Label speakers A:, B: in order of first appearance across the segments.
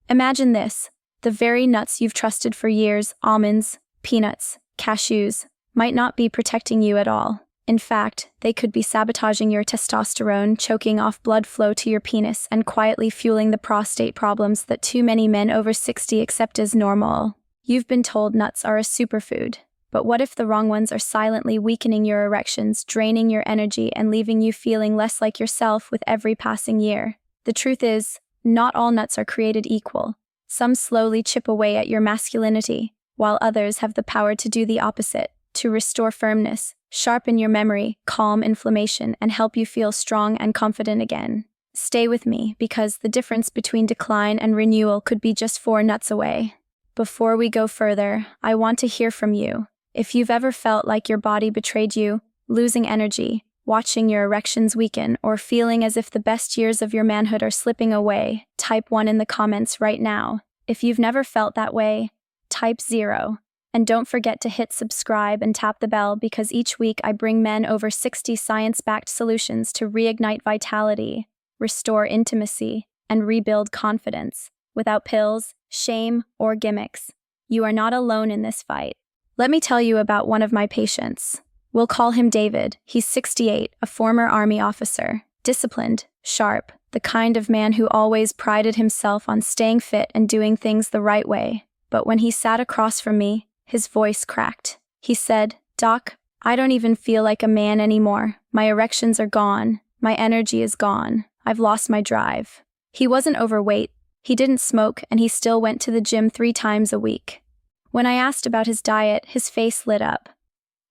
A: Imagine this. The very nuts you've trusted for years, almonds, peanuts, cashews, might not be protecting you at all. In fact, they could be sabotaging your testosterone, choking off blood flow to your penis, and quietly fueling the prostate problems that too many men over 60 accept as normal. You've been told nuts are a superfood. But what if the wrong ones are silently weakening your erections, draining your energy, and leaving you feeling less like yourself with every passing year? The truth is, not all nuts are created equal. Some slowly chip away at your masculinity, while others have the power to do the opposite, to restore firmness, sharpen your memory, calm inflammation, and help you feel strong and confident again. Stay with me, because the difference between decline and renewal could be just 4 nuts away. Before we go further, I want to hear from you. If you've ever felt like your body betrayed you, losing energy, watching your erections weaken, or feeling as if the best years of your manhood are slipping away, type 1 in the comments right now. If you've never felt that way, type 0. And don't forget to hit subscribe and tap the bell, because each week I bring men over 60 science-backed solutions to reignite vitality, restore intimacy, and rebuild confidence, without pills, shame, or gimmicks. You are not alone in this fight. Let me tell you about one of my patients. We'll call him David. He's 68, a former Army officer, disciplined, sharp, the kind of man who always prided himself on staying fit and doing things the right way. But when he sat across from me, his voice cracked. He said, "Doc, I don't even feel like a man anymore. My erections are gone. My energy is gone. I've lost my drive." He wasn't overweight. He didn't smoke, and he still went to the gym 3 times a week. When I asked about his diet, his face lit up.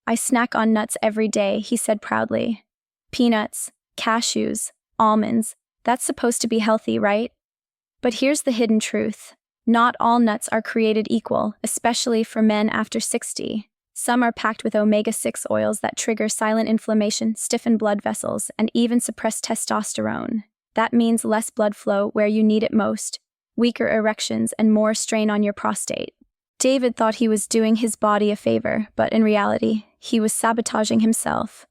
A: "I snack on nuts every day," he said proudly. "Peanuts, cashews, almonds. That's supposed to be healthy, right?" But here's the hidden truth. Not all nuts are created equal, especially for men after 60. Some are packed with omega-6 oils that trigger silent inflammation, stiffen blood vessels, and even suppress testosterone. That means less blood flow where you need it most, weaker erections, and more strain on your prostate. David thought he was doing his body a favor, but in reality, he was sabotaging himself.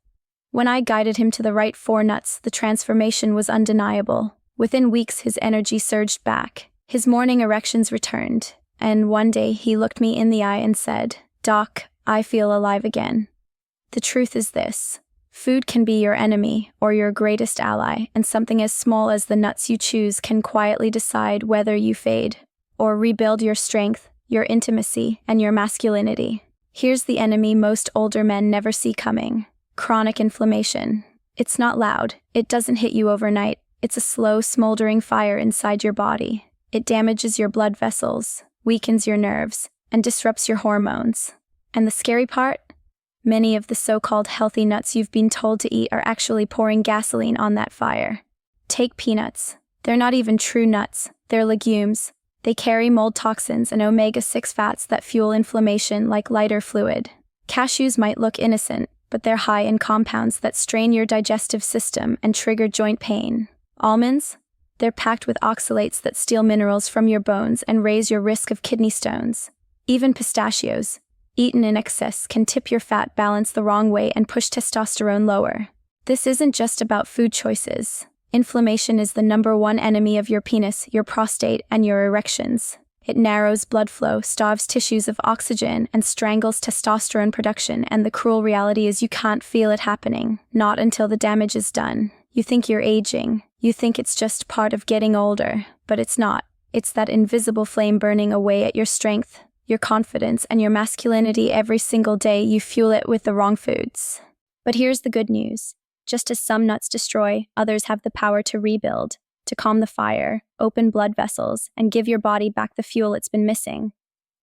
A: When I guided him to the right 4 nuts, the transformation was undeniable. Within weeks, his energy surged back. His morning erections returned, and one day he looked me in the eye and said, "Doc, I feel alive again." The truth is this. Food can be your enemy or your greatest ally, and something as small as the nuts you choose can quietly decide whether you fade or rebuild your strength, your intimacy, and your masculinity. Here's the enemy most older men never see coming: chronic inflammation. It's not loud. It doesn't hit you overnight. It's a slow, smoldering fire inside your body. It damages your blood vessels, weakens your nerves, and disrupts your hormones. And the scary part? Many of the so-called healthy nuts you've been told to eat are actually pouring gasoline on that fire. Take peanuts. They're not even true nuts. They're legumes. They carry mold toxins and omega-6 fats that fuel inflammation like lighter fluid. Cashews might look innocent, but they're high in compounds that strain your digestive system and trigger joint pain. Almonds? They're packed with oxalates that steal minerals from your bones and raise your risk of kidney stones. Even pistachios, eaten in excess, can tip your fat balance the wrong way and push testosterone lower. This isn't just about food choices. Inflammation is the #1 enemy of your penis, your prostate, and your erections. It narrows blood flow, starves tissues of oxygen, and strangles testosterone production, and the cruel reality is you can't feel it happening, not until the damage is done. You think you're aging. You think it's just part of getting older, but it's not. It's that invisible flame burning away at your strength, your confidence, and your masculinity every single day you fuel it with the wrong foods. But here's the good news. Just as some nuts destroy, others have the power to rebuild, to calm the fire, open blood vessels, and give your body back the fuel it's been missing.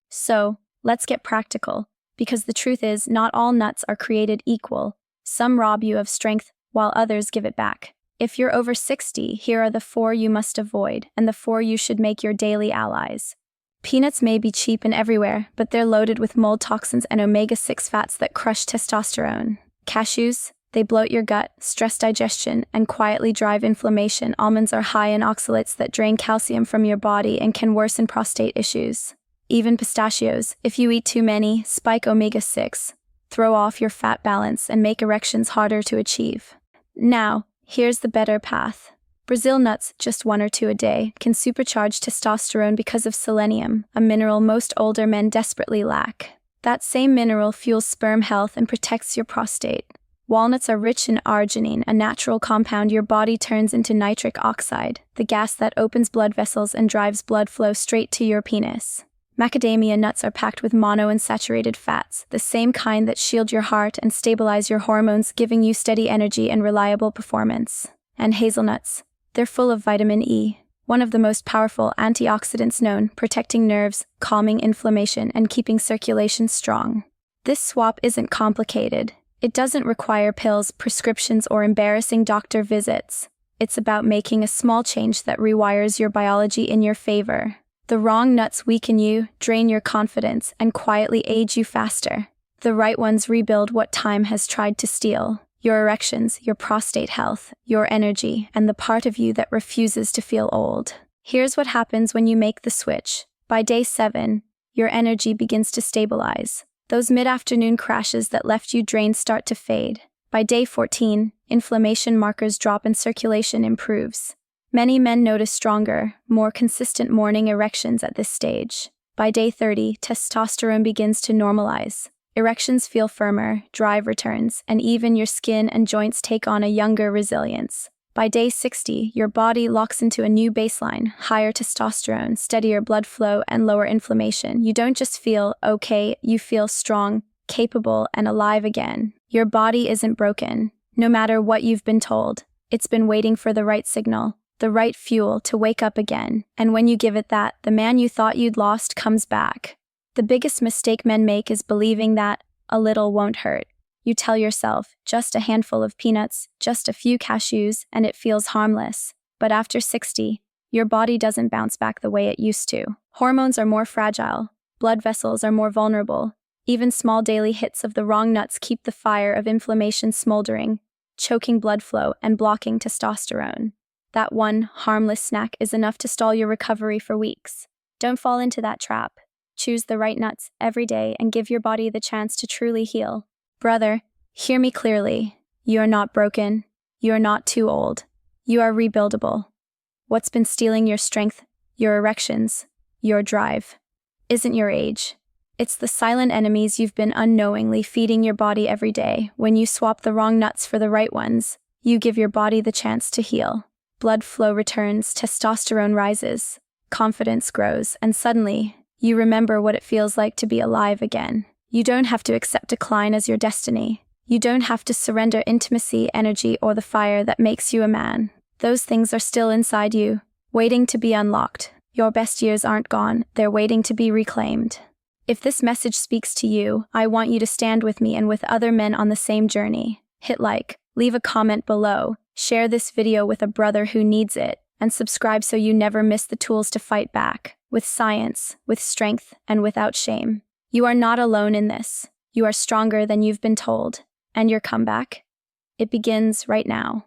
A: So, let's get practical, because the truth is, not all nuts are created equal. Some rob you of strength, while others give it back. If you're over 60, here are the 4 you must avoid, and the 4 you should make your daily allies. Peanuts may be cheap and everywhere, but they're loaded with mold toxins and omega-6 fats that crush testosterone. Cashews? They bloat your gut, stress digestion, and quietly drive inflammation. Almonds are high in oxalates that drain calcium from your body and can worsen prostate issues. Even pistachios, if you eat too many, spike omega-6, throw off your fat balance, and make erections harder to achieve. Now, here's the better path. Brazil nuts, just 1 or 2 a day, can supercharge testosterone because of selenium, a mineral most older men desperately lack. That same mineral fuels sperm health and protects your prostate. Walnuts are rich in arginine, a natural compound your body turns into nitric oxide, the gas that opens blood vessels and drives blood flow straight to your penis. Macadamia nuts are packed with monounsaturated fats, the same kind that shield your heart and stabilize your hormones, giving you steady energy and reliable performance. And hazelnuts. They're full of vitamin E, one of the most powerful antioxidants known, protecting nerves, calming inflammation, and keeping circulation strong. This swap isn't complicated. It doesn't require pills, prescriptions, or embarrassing doctor visits. It's about making a small change that rewires your biology in your favor. The wrong nuts weaken you, drain your confidence, and quietly age you faster. The right ones rebuild what time has tried to steal: your erections, your prostate health, your energy, and the part of you that refuses to feel old. Here's what happens when you make the switch. By day 7, your energy begins to stabilize. Those mid-afternoon crashes that left you drained start to fade. By day 14, inflammation markers drop and circulation improves. Many men notice stronger, more consistent morning erections at this stage. By day 30, testosterone begins to normalize. Erections feel firmer, drive returns, and even your skin and joints take on a younger resilience. By day 60, your body locks into a new baseline: higher testosterone, steadier blood flow, and lower inflammation. You don't just feel okay, you feel strong, capable, and alive again. Your body isn't broken. No matter what you've been told, it's been waiting for the right signal, the right fuel to wake up again. And when you give it that, the man you thought you'd lost comes back. The biggest mistake men make is believing that a little won't hurt. You tell yourself, just a handful of peanuts, just a few cashews, and it feels harmless. But after 60, your body doesn't bounce back the way it used to. Hormones are more fragile. Blood vessels are more vulnerable. Even small daily hits of the wrong nuts keep the fire of inflammation smoldering, choking blood flow and blocking testosterone. That one harmless snack is enough to stall your recovery for weeks. Don't fall into that trap. Choose the right nuts every day and give your body the chance to truly heal. Brother, hear me clearly. You are not broken. You are not too old. You are rebuildable. What's been stealing your strength, your erections, your drive, isn't your age. It's the silent enemies you've been unknowingly feeding your body every day. When you swap the wrong nuts for the right ones, you give your body the chance to heal. Blood flow returns, testosterone rises, confidence grows, and suddenly, you remember what it feels like to be alive again. You don't have to accept decline as your destiny. You don't have to surrender intimacy, energy, or the fire that makes you a man. Those things are still inside you, waiting to be unlocked. Your best years aren't gone, they're waiting to be reclaimed. If this message speaks to you, I want you to stand with me and with other men on the same journey. Hit like, leave a comment below, share this video with a brother who needs it, and subscribe so you never miss the tools to fight back, with science, with strength, and without shame. You are not alone in this. You are stronger than you've been told, and your comeback? It begins right now.